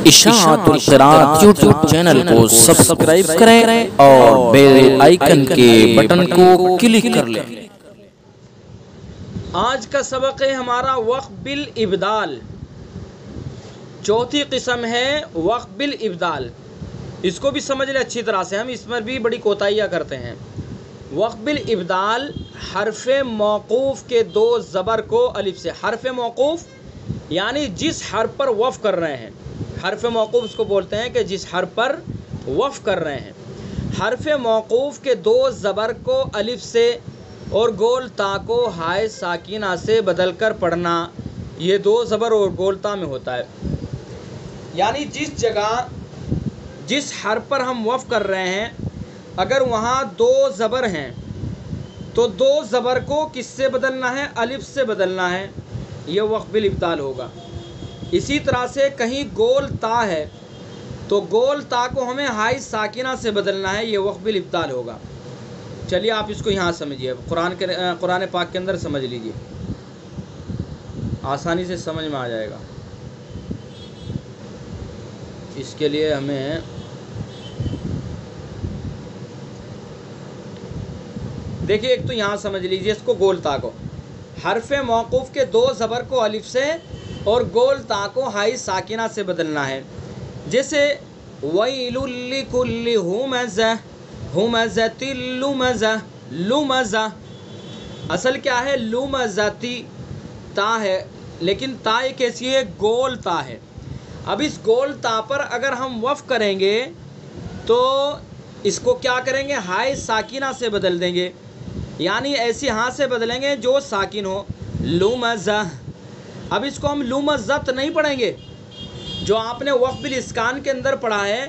اشاعت القراءت YouTube channel کو subscribe کریں اور بیل آئیکن کے بٹن کو کلک کر لیں۔ آج کا سبق ہے ہمارا وقف بالابدال۔ چوتھی قسم ہے وقف بالابدال۔ اس کو بھی سمجھ لیں اچھی طرح سے، ہم اس میں بھی بڑی کوتاہیاں کرتے ہیں۔ وقف بالابدال حرف موقوف کے دو زبر کو الف سے، حرف موقوف یعنی جس حرف پر وقف کر رہے ہیں، حرف موقوف اس کو بولتے ہیں کہ جس حرف پر وقف کر رہے ہیں، حرف موقوف کے دو زبر کو الف سے اور گول تا کو ہائے ساکینہ سے بدل کر پڑھنا۔ یہ دو زبر اور گول تا میں ہوتا ہے، یعنی جس جگہ جس حرف پر ہم وقف کر رہے ہیں اگر وہاں دو زبر ہیں تو دو زبر کو کس سے بدلنا ہے؟ الف سے بدلنا ہے، یہ وقف بالابدال ہوگا۔ اسی طرح سے کہیں گول تا ہے تو گول تا کو ہمیں ہائی ساکینہ سے بدلنا ہے، یہ وقف بالابدال ہوگا۔ چلیے آپ اس کو یہاں سمجھیے، قرآن پاک کے اندر سمجھ لیجیے، آسانی سے سمجھ میں آ جائے گا۔ اس کے لیے ہمیں دیکھیے، ایک تو یہاں سمجھ لیجیے اس کو، گول تا کو حرف موقوف کے دو زبر کو الف سے اور گول تا کو ہائی ساکینہ سے بدلنا ہے۔ جیسے وَيْلٌ لِّكُلِّ ہُمَزَةٍ ہُمَزَةٍ لُمَزَةٍ لُمَزَةٍ، اصل کیا ہے؟ لُمَزَةِ تا ہے، لیکن تا ایک ایسی ہے گول تا ہے۔ اب اس گول تا پر اگر ہم وقف کریں گے تو اس کو کیا کریں گے؟ ہائے ساکینہ سے بدل دیں گے، یعنی ایسی ہاں سے بدلیں گے جو ساکن ہو، لُمَزَةٍ۔ اب اس کو ہم لُمَزَّت نہیں پڑھیں گے، جو آپ نے وقف بالاسکان کے اندر پڑھا ہے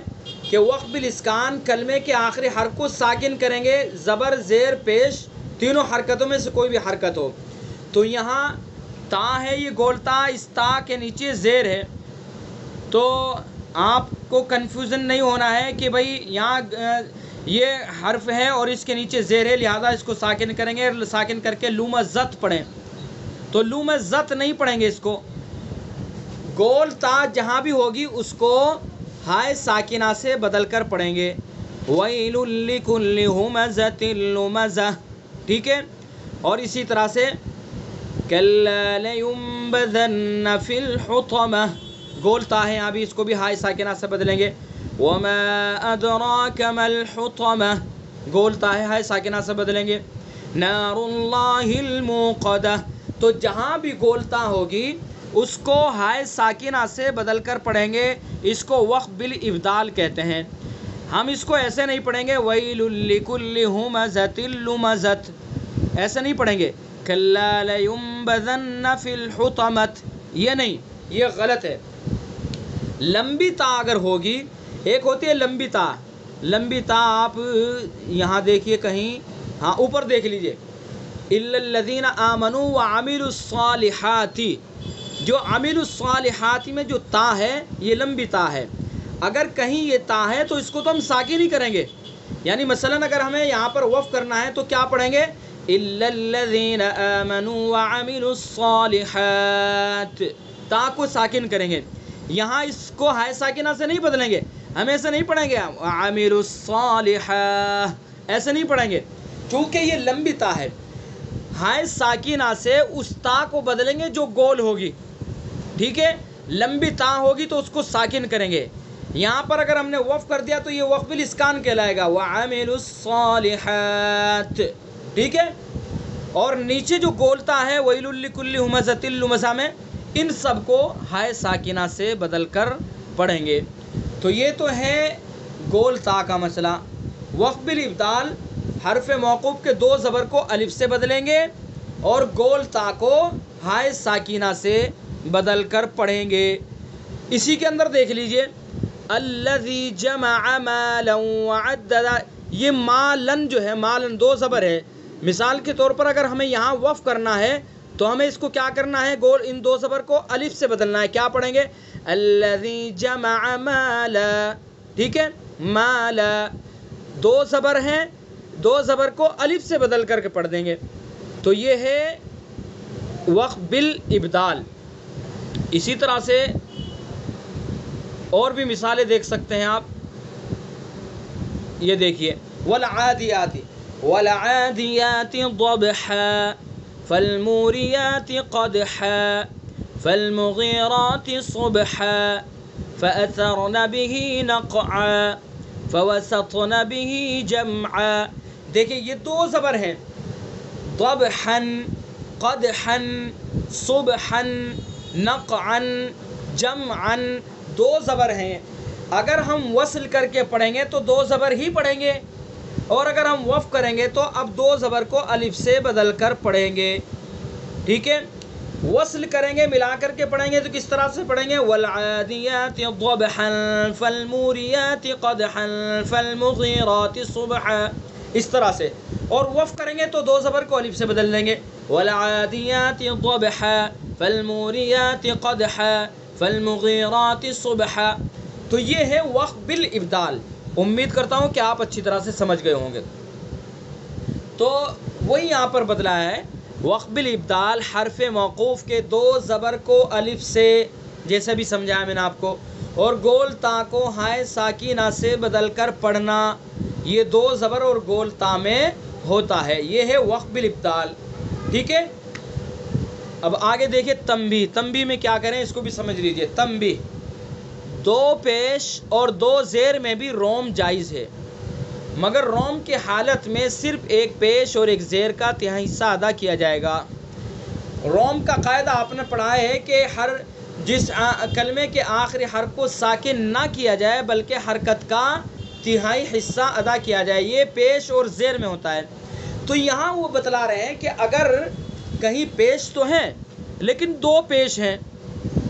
کہ وقف بالاسکان کلمے کے آخری حرف کو ساکن کریں گے، زبر زیر پیش تینوں حرکتوں میں سے کوئی بھی حرکت ہو۔ تو یہاں تا ہے، یہ گول تا، اس تا کے نیچے زیر ہے، تو آپ کو کنفیوژن نہیں ہونا ہے کہ بھائی یہاں یہ حرف ہے اور اس کے نیچے زیر ہے، لہذا اس کو ساکن کریں گے، ساکن کر کے لُمَزَّت پڑھیں، تو لُمَزَّت نہیں پڑھیں گے اس کو۔ گول تا جہاں بھی ہوگی اس کو ہائے ساکینہ سے بدل کر پڑھیں گے، وَيْلٌ لِّكُلِّ ہُمَزَةٍ لُمَزَةٍ، ٹھیک ہے۔ اور اسی طرح سے كَلَّا لَيُنبَذَنَّ فِي الْحُطَمَةِ، گول تا ہے، یہاں بھی اس کو بھی ہائے ساکینہ سے بدلیں گے، وَمَا أَدْرَاكَ مَا الْحُطَمَةِ، گول تا ہے، ہائے ساکینہ سے بدلیں گے، نَارُ اللَّهِ الْمُوقَدَةِ، تو جہاں بھی گول تا ہوگی اس کو ہائے ساکینہ سے بدل کر پڑھیں گے، اس کو وقف بالابدال کہتے ہیں۔ ہم اس کو ایسے نہیں پڑھیں گے وَيْلٌ لِّكُلِّ ہُمَزَةٍ لُمَزَةٍ، ایسے نہیں پڑھیں گے كَلَّا لَيُنبَذَنَّ فِي الْحُطَمَةِ، یہ نہیں، یہ غلط ہے۔ لمبی تا اگر ہوگی، ایک ہوتی ہے لمبی تا، لمبی تا آپ یہاں دیکھیے کہیں، ہاں اوپر دیکھ لیجئے، إِلَّا الَّذِينَ آمَنُوا وَعَمِلُوا الصَّالِحَاتِ، جو عامل الصالحات میں جو تا ہے یہ لمبی تا ہے، اگر کہیں یہ تا ہے تو اس کو تو ہم ساکن ہی کریں گے، یعنی مثلا اگر ہمیں یہاں پر وقف کرنا ہے تو کیا پڑھیں گے؟ إِلَّا الَّذِينَ آمَنُوا وَعَمِلُوا الصَّالِحَاتِ، تا کو ساکن کریں گے، یہاں اس کو ہائے ساکنہ سے نہیں بدلیں گے، ہم ایسے نہیں پڑھیں گے وَعَمِلُوا الصَّالِحَاتِ، ایسے نہیں پڑھیں گے، چونکہ یہ لمبی تا ہے، ہائے ساکینہ سے اس تا کو بدلیں گے جو گول ہوگی، ٹھیک ہے، لمبی تا ہوگی تو اس کو ساکن کریں گے۔ یہاں پر اگر ہم نے وقف کر دیا تو یہ وقف بالاسکان کہلائے گا، وَعَمِلُوا الصَّالِحَاتِ، ٹھیک ہے۔ اور نیچے جو گول تا ہے وَيْلٌ لِّكُلِّ ہُمَزَةٍ لُمَزَةٍ میں ان سب کو ہائے ساکینہ سے بدل کر پڑھیں گے۔ تو یہ تو ہے گول تا کا مسئلہ۔ وقف بالابدال حرف موقوف کے دو زبر کو الف سے بدلیں گے اور گول تا کو ہائے ساکینہ سے بدل کر پڑھیں گے۔ اسی کے اندر دیکھ لیجئے الذی جمع مالا وعددا، یہ مالن جو ہے، مالن دو زبر ہے، مثال کے طور پر اگر ہمیں یہاں وقف کرنا ہے تو ہمیں اس کو کیا کرنا ہے؟ گول ان دو زبر کو الف سے بدلنا ہے، کیا پڑھیں گے؟ الذی جمع مالا، ٹھیک ہے، مالا دو زبر ہیں، دو زبر کو الف سے بدل کر کے پڑھ دیں گے، تو یہ ہے وقف بالابدال۔ اسی طرح سے اور بھی مثالیں دیکھ سکتے ہیں آپ. یہ دیکھیے والعادیات والعادیات ضبحا فالموریات قدحا فالمغیرات صبحا فأثرن به نقعا فوسطن به جمعا. دیکھیں یہ دو زبر ہیں، ضبحا قدحا صبحا نقعا جمعا، دو زبر ہیں. اگر ہم وصل کر کے پڑھیں گے تو دو زبر ہی پڑھیں گے، اور اگر ہم وقف کریں گے تو اب دو زبر کو الف سے بدل کر پڑھیں گے. ٹھیک ہے، وصل کریں گے ملا کر کے پڑھیں گے تو کس طرح سے پڑھیں گے؟ والعادیات ضبحا فالموریات قدحا فالمغیرات صبحا، اس طرح سے. اور وقف کریں گے تو دو زبر کو الف سے بدل دیں گے، والعادیات ضبحا فالموریات قدحا فالمغیرات صبحا. تو یہ ہے وقف بالابدال. امید کرتا ہوں کہ آپ اچھی طرح سے سمجھ گئے ہوں گے. تو وہی یہاں پر بدلا ہے، وقف بالابدال حرف موقوف کے دو زبر کو الف سے، جیسے بھی سمجھایا میں نے آپ کو، اور گول تا کو ہائے ساکینہ سے بدل کر پڑھنا. یہ دو زبر اور گول تا میں ہوتا ہے، یہ ہے وقف بالابدال. ٹھیک ہے، اب آگے دیکھیں تنبیہ. تنبیہ میں کیا کریں اس کو بھی سمجھ لیجئے. تنبیہ، دو پیش اور دو زیر میں بھی روم جائز ہے، مگر روم کی حالت میں صرف ایک پیش اور ایک زیر کا تہائی حصہ ادا کیا جائے گا. روم کا قاعدہ آپ نے پڑھا ہے کہ جس کلمے کے آخری حرف کو ساکن نہ کیا جائے بلکہ حرکت کا تہائی حصہ ادا کیا جائے، یہ پیش اور زیر میں ہوتا ہے. تو یہاں وہ بتلا رہے ہیں کہ اگر کہیں پیش تو ہیں لیکن دو پیش ہیں،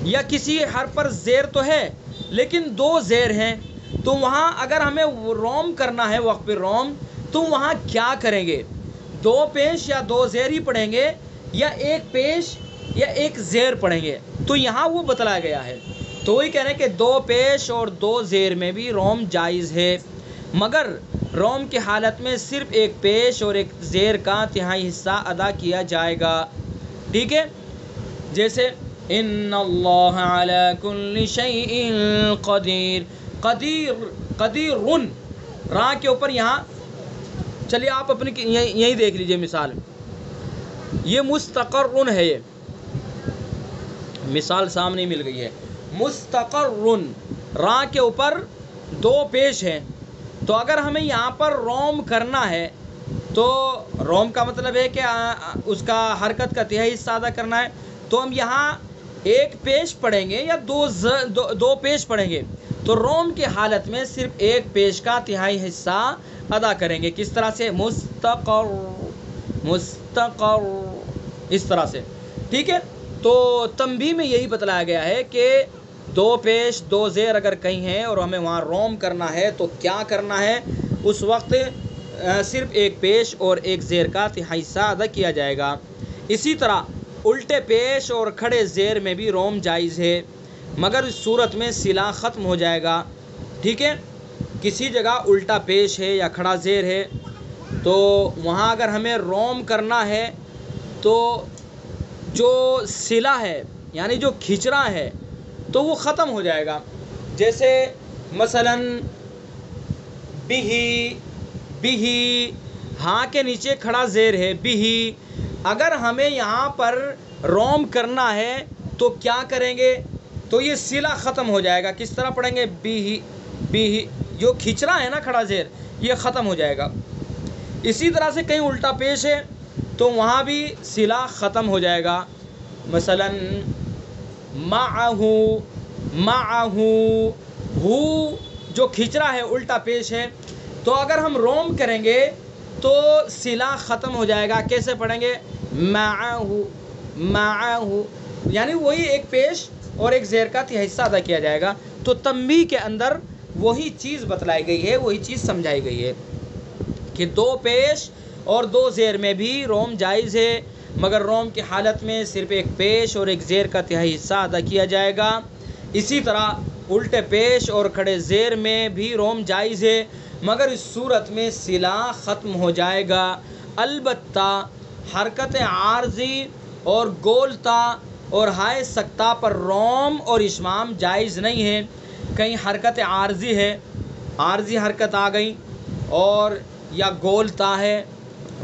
یا کسی حرف پر زیر تو ہے لیکن دو زیر ہیں، تو وہاں اگر ہمیں روم کرنا ہے وقف روم تو وہاں کیا کریں گے؟ دو پیش یا دو زیر ہی پڑھیں گے، یا ایک پیش یا ایک زیر پڑھیں گے؟ تو یہاں وہ بتلایا گیا ہے. تو وہی کہہ رہے ہیں کہ دو پیش اور دو زیر میں بھی روم جائز ہے، مگر روم کی حالت میں صرف ایک پیش اور ایک زیر کا تہائی حصہ ادا کیا جائے گا. ٹھیک ہے، جیسے ان اللہ علی کل شیء قدیر. قدیر را کے اوپر یہاں چلیے آپ اپنی یہی دیکھ لیجئے مثال. یہ مستقر ہے، یہ مثال سامنے مل گئی ہے. مستقر را کے اوپر دو پیش ہیں، تو اگر ہمیں یہاں پر روم کرنا ہے تو روم کا مطلب ہے کہ اس کا حرکت کا تہائی حصہ ادا کرنا ہے، تو ہم یہاں ایک پیش پڑھیں گے یا دو پیش پڑھیں گے. تو روم کی حالت میں صرف ایک پیش کا تہائی حصہ ادا کریں گے. کس طرح سے؟ مستقر اس طرح سے. ٹھیک ہے، تو تنبیہ میں یہی بتلایا گیا ہے کہ دو پیش دو زیر اگر کہیں ہیں اور ہمیں وہاں روم کرنا ہے تو کیا کرنا ہے؟ اس وقت صرف ایک پیش اور ایک زیر کا تہائی حصہ ادا کیا جائے گا. اسی طرح الٹے پیش اور کھڑے زیر میں بھی روم جائز ہے، مگر اس صورت میں صلہ ختم ہو جائے گا. ٹھیک ہے، کسی جگہ الٹا پیش ہے یا کھڑا زیر ہے تو وہاں اگر ہمیں روم کرنا ہے تو جو صلہ ہے یعنی جو کھچڑا ہے تو وہ ختم ہو جائے گا. جیسے مثلا بھی ہاں کے نیچے کھڑا زیر ہے بھی، اگر ہمیں یہاں پر روم کرنا ہے تو کیا کریں گے؟ تو یہ صلہ ختم ہو جائے گا. کس طرح پڑھیں گے؟ بھی جو کھچرا ہے نا کھڑا زیر، یہ ختم ہو جائے گا. اسی طرح سے کہیں الٹا پیش ہے تو وہاں بھی صلہ ختم ہو جائے گا. مثلا معہو ہو جو کھچرا ہے الٹا پیش ہے، تو اگر ہم روم کریں گے تو صلہ ختم ہو جائے گا. کیسے پڑھیں گے؟ معہو یعنی وہی ایک پیش اور ایک زیر کا تہائی حصہ ادا کیا جائے گا. تو تنبیہ کے اندر وہی چیز بتلائی گئی ہے، وہی چیز سمجھائی گئی ہے کہ دو پیش اور دو زیر میں بھی روم جائز ہے، مگر روم کی حالت میں صرف ایک پیش اور ایک زیر کا تہائی حصہ ادا کیا جائے گا. اسی طرح الٹے پیش اور کھڑے زیر میں بھی روم جائز ہے، مگر اس صورت میں صلہ ختم ہو جائے گا. البتہ حرکت عارضی اور گولتا اور ہائے سکتہ پر روم اور اشمام جائز نہیں ہے. کہیں حرکت عارضی ہے، عارضی حرکت آ گئی، اور یا گول تا ہے،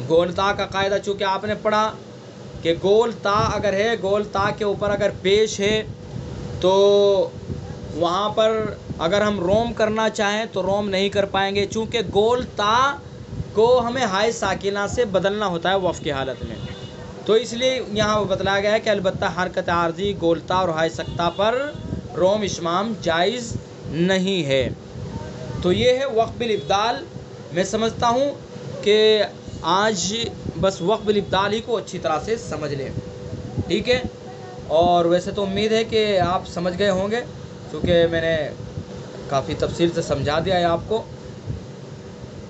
گول تا کا قاعدہ چونکہ آپ نے پڑھا کہ گول تا اگر ہے، گول تا کے اوپر اگر پیش ہے تو وہاں پر اگر ہم روم کرنا چاہیں تو روم نہیں کر پائیں گے، چونکہ گول تا کو ہمیں ہائے ساکنہ سے بدلنا ہوتا ہے وقف کی حالت میں، تو اس لیے یہاں بتلایا گیا ہے کہ البتہ حرکت عارضی گولتا اور ہائے سکتہ پر روم اشمام جائز نہیں ہے۔ تو یہ ہے وقف بالابدال۔ میں سمجھتا ہوں کہ آج بس وقف بالابدال ہی کو اچھی طرح سے سمجھ لیں، ٹھیک ہے؟ اور ویسے تو امید ہے کہ آپ سمجھ گئے ہوں گے، کیونکہ میں نے کافی تفصیل سے سمجھا دیا ہے آپ کو۔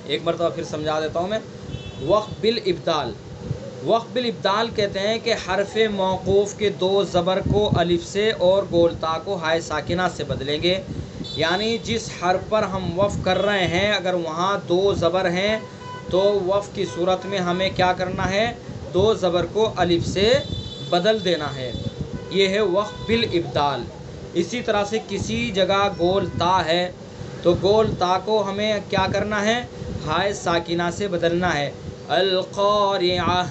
ایک مرتبہ پھر سمجھا دیتا ہوں میں۔ وقف بالابدال، وقف بالابدال کہتے ہیں کہ حرف موقوف کے دو زبر کو الف سے اور گولتا کو ہائے ساکنہ سے بدلیں گے، یعنی جس حرف پر ہم وقف کر رہے ہیں اگر وہاں دو زبر ہیں تو وقف کی صورت میں ہمیں کیا کرنا ہے؟ دو زبر کو الف سے بدل دینا ہے، یہ ہے وقف بالابدال۔ اسی طرح سے کسی جگہ گول تا ہے تو گول تا کو ہمیں کیا کرنا ہے؟ ہائے ساکنہ سے بدلنا ہے۔ القارعہ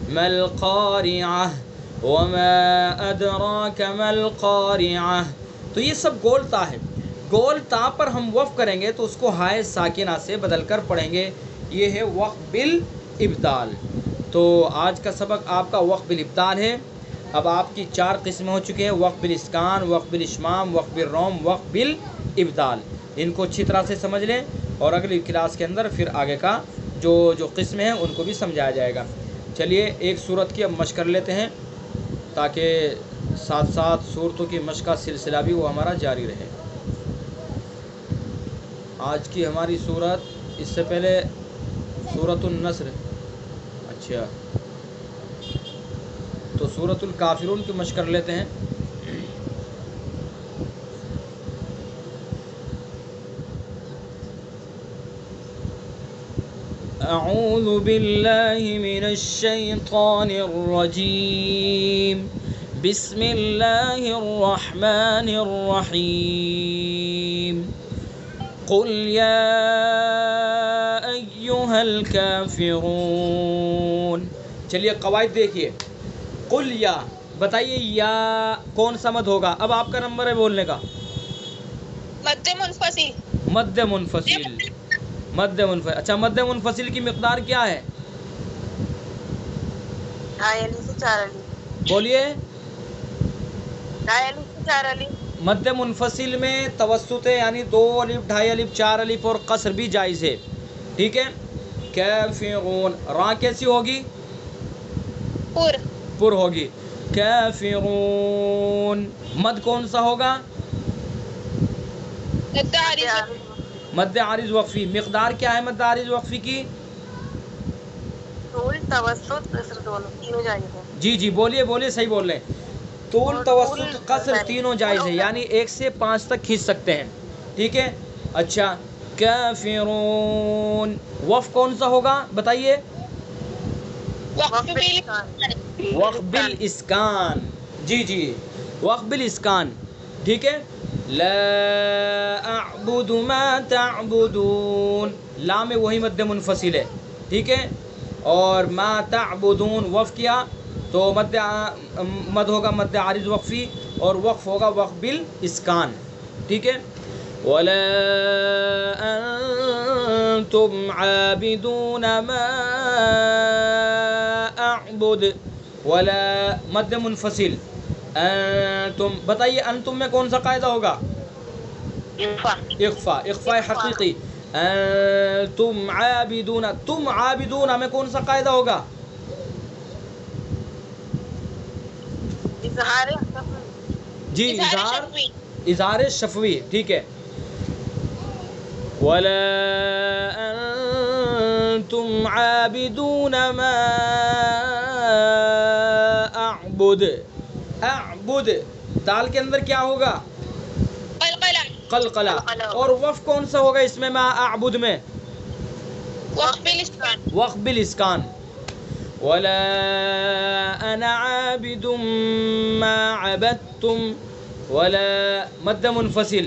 ما القارعہ وما ادراک ما القارعہ، تو یہ سب گول تا ہے، گول تا پر ہم وقف کریں گے تو اس کو ہائے ساکنہ سے بدل کر پڑھیں گے، یہ ہے وقف بالابدال۔ تو آج کا سبق آپ کا وقف بالابدال ہے۔ اب آپ کی 4 قسمیں ہو چکے ہیں، وقف بالاسکان، وقف بالاشمام، وقف بالروم، وقف بالابدال۔ ان کو اچھی طرح سے سمجھ لیں اور اگلی کلاس کے اندر پھر آگے کا جو قسمیں ہیں ان کو بھی سمجھایا جائے گا۔ چلیے ایک صورت کی اب مشق کر لیتے ہیں تاکہ ساتھ ساتھ صورتوں کی مشق کا سلسلہ بھی وہ ہمارا جاری رہے۔ آج کی ہماری صورت، اس سے پہلے سورۃ النصر، اچھا تو سورۃ الکافرون کی مشق کر لیتے ہیں۔ اعوذ باللہ من الشیطان الرجیم، بسم اللہ الرحمن الرحیم، قل یا ایہا الکافرون۔ چلیے قواعد دیکھیے، قل یا، بتائیے یا کون سا مد ہوگا؟ اب آپ کا نمبر ہے بولنے کا۔ مد منفصل، مد منفصل، مد منفصل، اچھا مد منفصل کی مقدار کیا ہے؟ 2 علی سے 4 علی، بولیے۔ 2 علی سے 4 علی۔ مد منفصل میں توسط ہے، یعنی 2 الف، 2.5 الف، 4 الف اور قصر بھی جائز ہے، ٹھیک ہے؟ کافرون، راں کیسی ہوگی؟ پر ہوگی، کافرون۔ مد کون سا ہوگا؟ مد عارض وقفی۔ مقدار کیا ہے مد عارض وقفی کی؟ طول، توسط، قصر دونوں، تینوں جائز ہیں۔ جی جی بولیے بولیے، صحیح بول رہے ہیں۔ طول، توسط، قصر تینوں جائز ہے، یعنی 1 سے 5 تک کھینچ سکتے ہیں، ٹھیک ہے؟ اچھا کافرون، وقف کون سا ہوگا بتائیے؟ وقف بالاسکان، جی جی وقف بالاسکان، ٹھیک ہے؟ لا اعبد ما تعبدون، لا میں وہی مد منفصل ہے، ٹھیک ہے؟ اور ما تعبدون وقف کیا تو مد ہوگا مد عارض وقفی، اور وقف ہوگا وقف بالاسکان، ٹھیک ہے؟ ولا انتم عابدون ما اعبد، ولا مد منفصل، انتم، بتائیے انتم میں کون سا قاعدہ ہوگا؟ اخفا، اخفاء حقیقی۔ انتم عابدون، تم عابدون میں کون سا قاعدہ ہوگا؟ جی اظہار شفوی، ٹھیک ہے؟ ولا انتم عابدون ما اعبد، اعبد دال کے اندر کیا ہوگا؟ قلقلہ۔ اور وقف کون سا ہوگا اس میں ما اعبد میں؟ وقف بالاسکان۔ ولا انا عابد ما عبدتم، ولا مد منفصل،